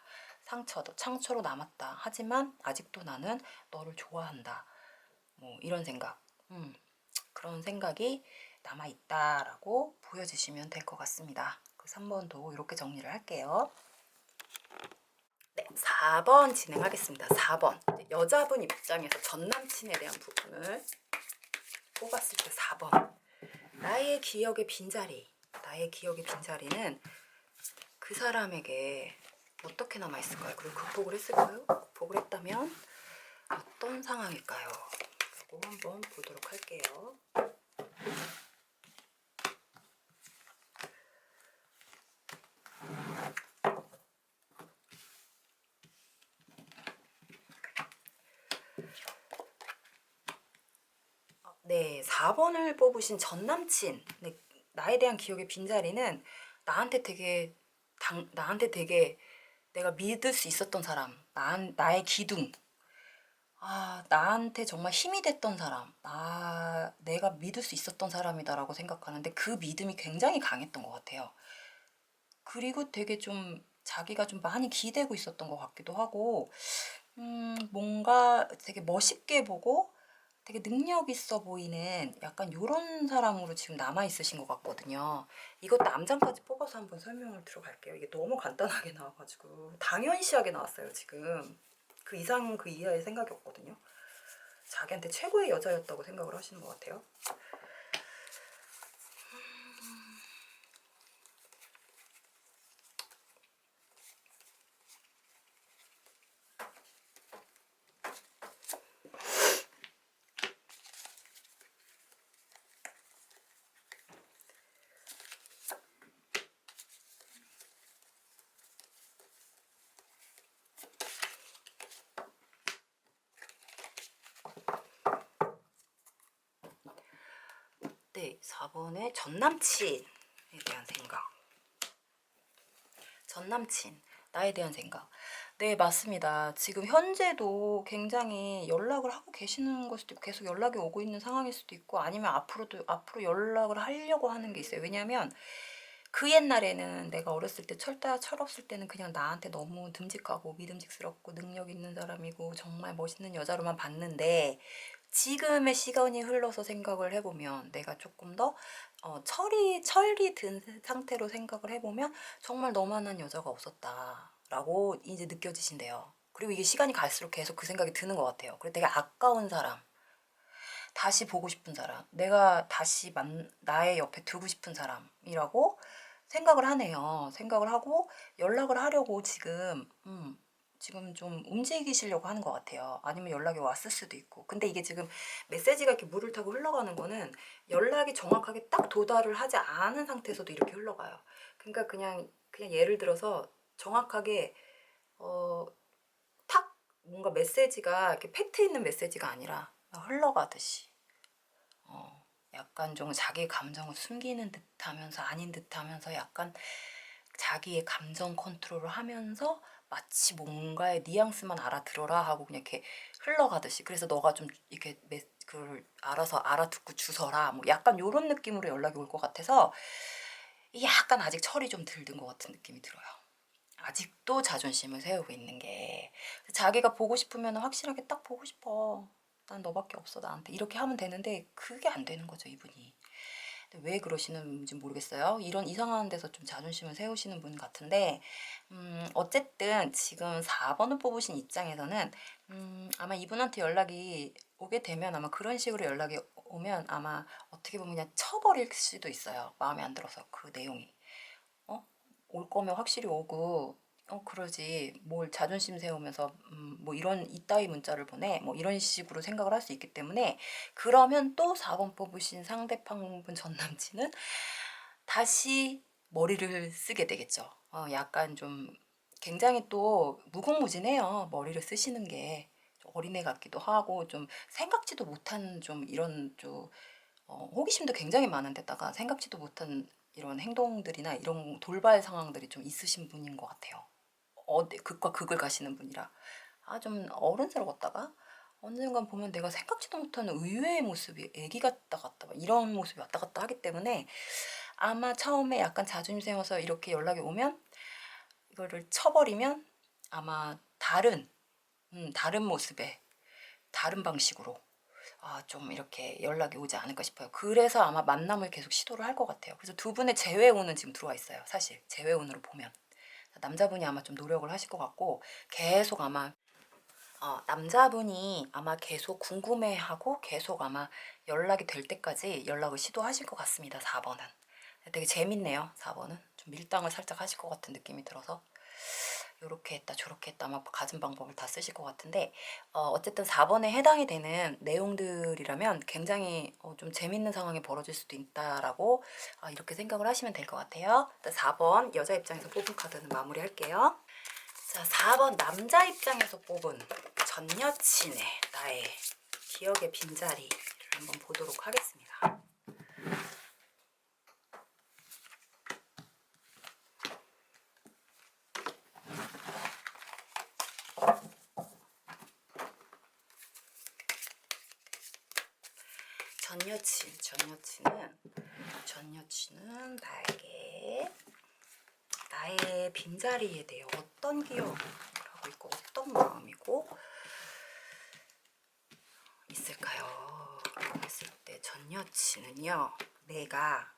상처로 남았다. 하지만 아직도 나는 너를 좋아한다. 뭐 이런 생각. 그런 생각이 남아있다라고 보여주시면 될 것 같습니다. 그 3번도 이렇게 정리를 할게요. 네, 4번 진행하겠습니다. 4번. 여자분 입장에서 전 남친에 대한 부분을 뽑았을 때 4번. 나의 기억의 빈자리. 나의 기억의 빈자리는 그 사람에게 어떻게 남아있을까요? 그리고 극복을 했을까요? 극복을 했다면 어떤 상황일까요? 그리고 한번 보도록 할게요. 네, 4번을 뽑으신 전남친. 네, 나에 대한 기억의 빈자리는 나한테 되게 내가 믿을 수 있었던 사람, 나의 기둥, 나한테 정말 힘이 됐던 사람, 내가 믿을 수 있었던 사람이다라고 생각하는데 그 믿음이 굉장히 강했던 것 같아요. 그리고 되게 좀 자기가 좀 많이 기대고 있었던 것 같기도 하고, 뭔가 되게 멋있게 보고 되게 능력 있어 보이는 약간 요런 사람으로 지금 남아있으신 것 같거든요. 이것 남장까지 뽑아서 한번 설명을 들어갈게요. 이게 너무 간단하게 나와가지고 당연시하게 나왔어요, 지금. 그 이상 그 이하의 생각이 없거든요. 자기한테 최고의 여자였다고 생각을 하시는 것 같아요. 네, 4번의 전남친에 대한 생각. 전남친, 나에 대한 생각. 네, 맞습니다. 지금 현재도 굉장히 연락을 하고 계시는 걸 수도 있고 계속 연락이 오고 있는 상황일 수도 있고 아니면 앞으로 연락을 하려고 하는 게 있어요. 왜냐면 그 옛날에는 내가 어렸을 때 철없을 때는 그냥 나한테 너무 듬직하고 믿음직스럽고 능력 있는 사람이고 정말 멋있는 여자로만 봤는데 지금의 시간이 흘러서 생각을 해보면 내가 조금 더 철이 든 상태로 생각을 해보면 정말 너만한 여자가 없었다라고 이제 느껴지신대요. 그리고 이게 시간이 갈수록 계속 그 생각이 드는 것 같아요. 그리고 되게 아까운 사람, 다시 보고 싶은 사람, 내가 다시 나의 옆에 두고 싶은 사람이라고 생각을 하네요. 생각을 하고 연락을 하려고 지금 지금 좀 움직이시려고 하는 것 같아요. 아니면 연락이 왔을 수도 있고. 근데 이게 지금 메시지가 이렇게 물을 타고 흘러가는 거는 연락이 정확하게 딱 도달을 하지 않은 상태에서도 이렇게 흘러가요. 그러니까 그냥 예를 들어서 정확하게 탁 뭔가 메시지가 이렇게 팩트 있는 메시지가 아니라 흘러가듯이 약간 좀 자기 감정을 숨기는 듯하면서 아닌 듯하면서 약간 자기의 감정 컨트롤을 하면서 마치 뭔가의 뉘앙스만 알아들어라 하고 그냥 이렇게 흘러가듯이. 그래서 너가 좀 이렇게 그걸 알아서 알아듣고 주서라 뭐 약간 요런 느낌으로 연락이 올 것 같아서 이게 약간 아직 철이 좀 덜 든 것 같은 느낌이 들어요. 아직도 자존심을 세우고 있는 게 자기가 보고 싶으면 확실하게 딱 보고 싶어. 난 너밖에 없어 나한테 이렇게 하면 되는데 그게 안 되는 거죠 이분이. 근데 왜 그러시는지 모르겠어요. 이런 이상한 데서 좀 자존심을 세우시는 분 같은데 어쨌든 지금 4번을 뽑으신 입장에서는 아마 이분한테 연락이 오게 되면 아마 그런 식으로 연락이 오면 아마 어떻게 보면 그냥 쳐버릴 수도 있어요. 마음에 안 들어서 그 내용이. 올 거면 확실히 오고 그러지 뭘 자존심 세우면서 뭐 이런 이따위 문자를 보내 뭐 이런 식으로 생각을 할 수 있기 때문에 그러면 또 4번 뽑으신 상대방분 전 남친은 다시 머리를 쓰게 되겠죠. 약간 좀 굉장히 또 무궁무진해요. 머리를 쓰시는 게 어린애 같기도 하고 좀 생각지도 못한 좀 이런 좀 호기심도 굉장히 많은데다가 생각지도 못한 이런 행동들이나 이런 돌발 상황들이 좀 있으신 분인 것 같아요. 극과 극을 가시는 분이라 좀 어른스러웠다가 언젠간 보면 내가 생각지도 못한 의외의 모습이 애기 같다 갔다 막 이런 모습이 왔다 갔다 하기 때문에 아마 처음에 약간 자존심 세워서 이렇게 연락이 오면 이거를 쳐버리면 아마 다른 모습의 다른 방식으로 좀 이렇게 연락이 오지 않을까 싶어요. 그래서 아마 만남을 계속 시도를 할 것 같아요. 그래서 두 분의 재회운은 지금 들어와 있어요. 사실 재회운으로 보면 남자분이 아마 좀 노력을 하실 것 같고 계속 아마 남자분이 아마 계속 궁금해하고 계속 아마 연락이 될 때까지 연락을 시도하실 것 같습니다. 4번은 되게 재밌네요. 4번은 좀 밀당을 살짝 하실 것 같은 느낌이 들어서 요렇게 했다 저렇게 했다 아마 가진 방법을 다 쓰실 것 같은데 어쨌든 4번에 해당이 되는 내용들이라면 굉장히 좀 재밌는 상황이 벌어질 수도 있다라고 이렇게 생각을 하시면 될 것 같아요. 4번 여자 입장에서 뽑은 카드는 마무리할게요. 자, 4번 남자 입장에서 뽑은 전 여친의 나의 기억의 빈자리를 한번 보도록 하겠습니다. 전 여친은 나의 빈자리에 대해 어떤 기억을 하고 있고 어떤 마음이고 있을까요? 했을 때 전 여친은요, 내가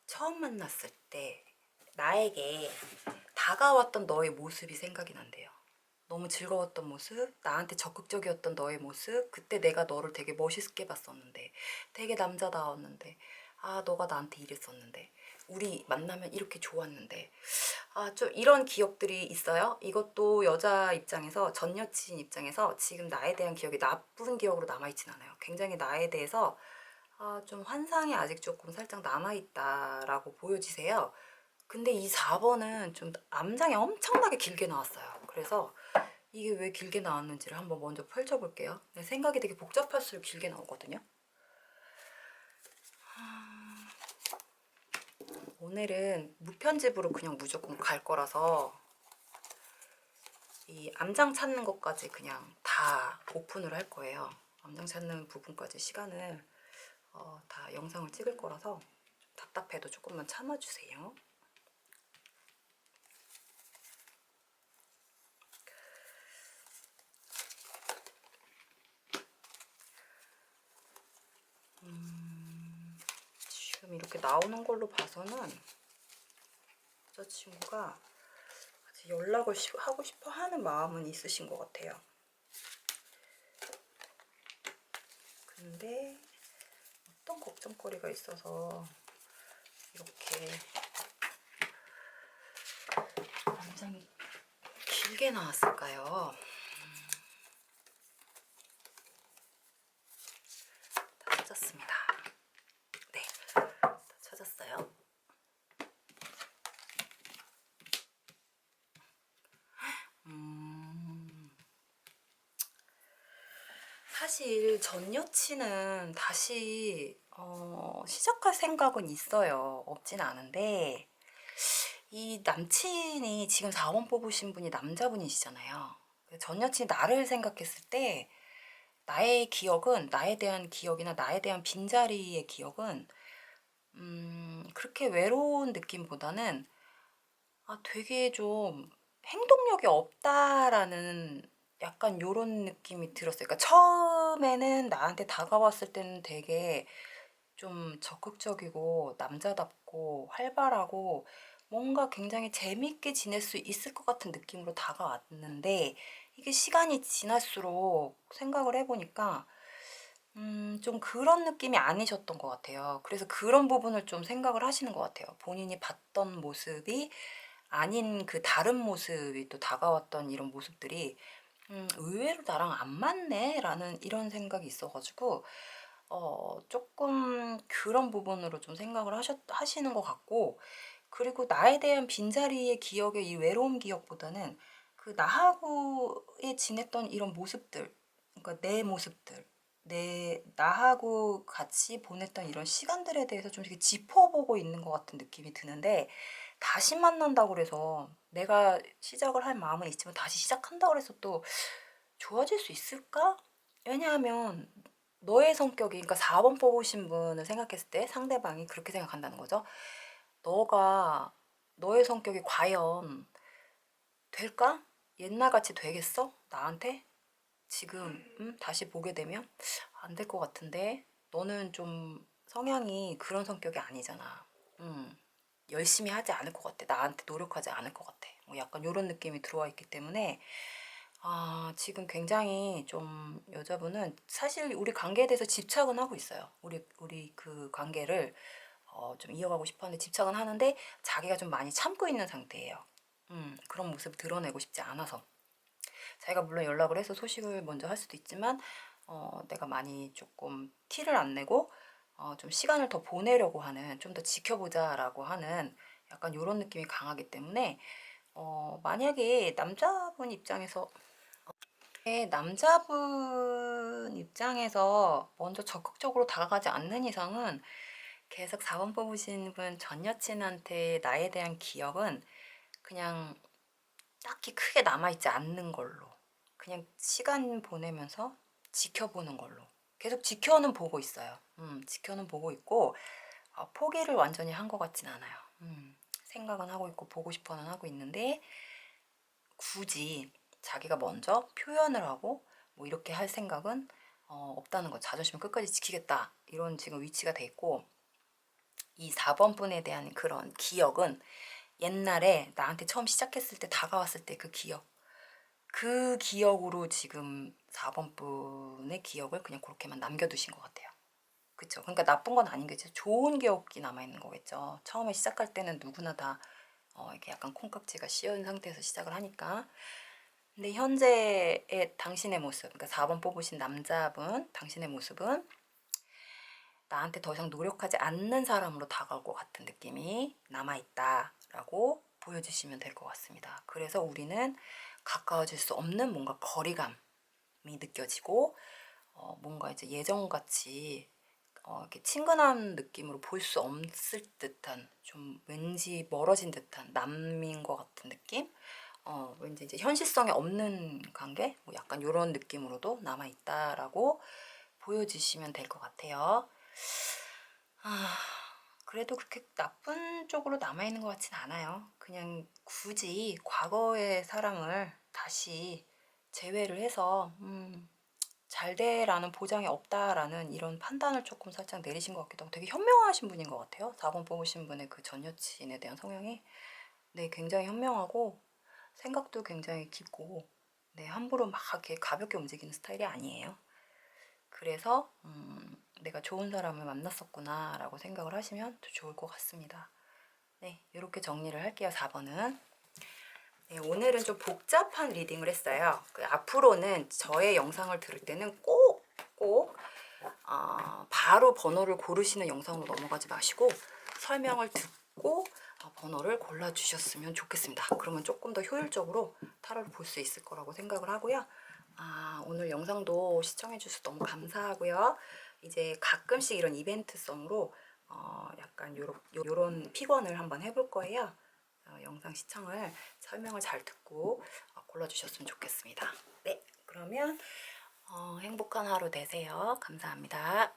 처음 만났을 때 나에게 다가왔던 너의 모습이 생각이 난대요. 너무 즐거웠던 모습, 나한테 적극적이었던 너의 모습, 그때 내가 너를 되게 멋있게 봤었는데, 되게 남자다웠는데, 너가 나한테 이랬었는데, 우리 만나면 이렇게 좋았는데, 좀 이런 기억들이 있어요. 이것도 여자 입장에서, 전 여친 입장에서 지금 나에 대한 기억이 나쁜 기억으로 남아있진 않아요. 굉장히 나에 대해서 좀 환상이 아직 조금 살짝 남아있다라고 보여지세요. 근데 이 4번은 좀 암장이 엄청나게 길게 나왔어요. 그래서 이게 왜 길게 나왔는지를 한번 먼저 펼쳐볼게요. 생각이 되게 복잡할수록 길게 나오거든요. 오늘은 무편집으로 그냥 무조건 갈 거라서 이 암장 찾는 것까지 그냥 다 오픈을 할 거예요. 암장 찾는 부분까지 시간을 다 영상을 찍을 거라서 답답해도 조금만 참아주세요. 지금 이렇게 나오는 걸로 봐서는 여자친구가 아직 연락을 하고 싶어 하는 마음은 있으신 것 같아요. 근데 어떤 걱정거리가 있어서 이렇게 굉장히 두 개 나왔을까요? 다 찾았습니다. 네, 다 찾았어요. 사실 전 여친은 다시 시작할 생각은 있어요. 없진 않은데 이 남친이 지금 4번 뽑으신 분이 남자분이시잖아요. 전 여친이 나를 생각했을 때 나의 기억은, 나에 대한 기억이나 나에 대한 빈자리의 기억은 그렇게 외로운 느낌보다는 되게 좀 행동력이 없다라는 약간 요런 느낌이 들었어요. 그러니까 처음에는 나한테 다가왔을 때는 되게 좀 적극적이고 남자답고 활발하고 뭔가 굉장히 재밌게 지낼 수 있을 것 같은 느낌으로 다가왔는데 이게 시간이 지날수록 생각을 해보니까 좀 그런 느낌이 아니셨던 것 같아요. 그래서 그런 부분을 좀 생각을 하시는 것 같아요. 본인이 봤던 모습이 아닌 그 다른 모습이 또 다가왔던 이런 모습들이 의외로 나랑 안 맞네 라는 이런 생각이 있어가지고 조금 그런 부분으로 좀 생각을 하시는 것 같고, 그리고 나에 대한 빈자리의 기억의 이 외로움 기억보다는 그 나하고의 지냈던 이런 모습들, 그러니까 내 모습들, 나하고 같이 보냈던 이런 시간들에 대해서 좀 되게 짚어보고 있는 것 같은 느낌이 드는데, 다시 만난다고 그래서 내가 시작을 할 마음은 있지만 다시 시작한다고 그래서 또 좋아질 수 있을까? 왜냐하면 너의 성격이, 그러니까 4번 뽑으신 분을 생각했을 때 상대방이 그렇게 생각한다는 거죠. 너가, 너의 성격이 과연 될까? 옛날같이 되겠어? 나한테? 지금 다시 보게 되면 안 될 것 같은데 너는 좀 성향이 그런 성격이 아니잖아. 열심히 하지 않을 것 같아. 나한테 노력하지 않을 것 같아. 뭐 약간 이런 느낌이 들어와 있기 때문에 지금 굉장히 좀 여자분은 사실 우리 관계에 대해서 집착은 하고 있어요. 우리 그 관계를 좀 이어가고 싶어 하는데 집착은 하는데 자기가 좀 많이 참고 있는 상태예요. 그런 모습을 드러내고 싶지 않아서. 자기가 물론 연락을 해서 소식을 먼저 할 수도 있지만 내가 많이 조금 티를 안 내고 좀 시간을 더 보내려고 하는, 좀 더 지켜보자라고 하는 약간 이런 느낌이 강하기 때문에 만약에 남자분 입장에서 먼저 적극적으로 다가가지 않는 이상은 계속 4번 뽑으신 분 전 여친한테 나에 대한 기억은 그냥 딱히 크게 남아있지 않는 걸로, 그냥 시간 보내면서 지켜보는 걸로 계속 지켜는 보고 있어요. 지켜는 보고 있고 포기를 완전히 한 것 같진 않아요. 생각은 하고 있고 보고 싶어는 하고 있는데 굳이 자기가 먼저 표현을 하고 뭐 이렇게 할 생각은 없다는 거. 자존심을 끝까지 지키겠다 이런 지금 위치가 돼 있고, 이 4번 분에 대한 그런 기억은 옛날에 나한테 처음 시작했을 때 다가왔을 때 그 기억, 그 기억으로 지금 4번 분의 기억을 그냥 그렇게만 남겨두신 것 같아요. 그쵸? 그러니까 나쁜 건 아닌 거죠. 좋은 기억이 남아있는 거겠죠. 처음에 시작할 때는 누구나 다 이렇게 약간 콩깍지가 씌운 상태에서 시작을 하니까. 근데 현재의 당신의 모습, 그러니까 4번 뽑으신 남자분, 당신의 모습은 나한테 더 이상 노력하지 않는 사람으로 다가올 것 같은 느낌이 남아있다라고 보여주시면 될 것 같습니다. 그래서 우리는 가까워질 수 없는 뭔가 거리감이 느껴지고 뭔가 이제 예전같이 이렇게 친근한 느낌으로 볼 수 없을 듯한, 좀 왠지 멀어진 듯한 남인 것 같은 느낌? 왠지 이제 현실성이 없는 관계? 뭐 약간 이런 느낌으로도 남아있다라고 보여주시면 될 것 같아요. 그래도 그렇게 나쁜 쪽으로 남아있는 것 같진 않아요. 그냥 굳이 과거의 사람을 다시 제외를 해서 잘 돼라는 보장이 없다라는 이런 판단을 조금 살짝 내리신 것 같기도 하고, 되게 현명하신 분인 것 같아요. 4번 뽑으신 분의 그 전 여친에 대한 성향이 네, 굉장히 현명하고 생각도 굉장히 깊고, 네, 함부로 막 이렇게 가볍게 움직이는 스타일이 아니에요. 그래서 내가 좋은 사람을 만났었구나 라고 생각을 하시면 더 좋을 것 같습니다. 네, 이렇게 정리를 할게요. 4번은 네, 오늘은 좀 복잡한 리딩을 했어요. 앞으로는 저의 영상을 들을 때는 꼭 바로 번호를 고르시는 영상으로 넘어가지 마시고 설명을 듣고 번호를 골라주셨으면 좋겠습니다. 그러면 조금 더 효율적으로 타로를 볼 수 있을 거라고 생각을 하고요. 오늘 영상도 시청해주셔서 너무 감사하고요. 이제 가끔씩 이런 이벤트성으로 약간 요런 픽원을 한번 해볼 거예요. 영상 시청을 설명을 잘 듣고 골라주셨으면 좋겠습니다. 네, 그러면 행복한 하루 되세요. 감사합니다.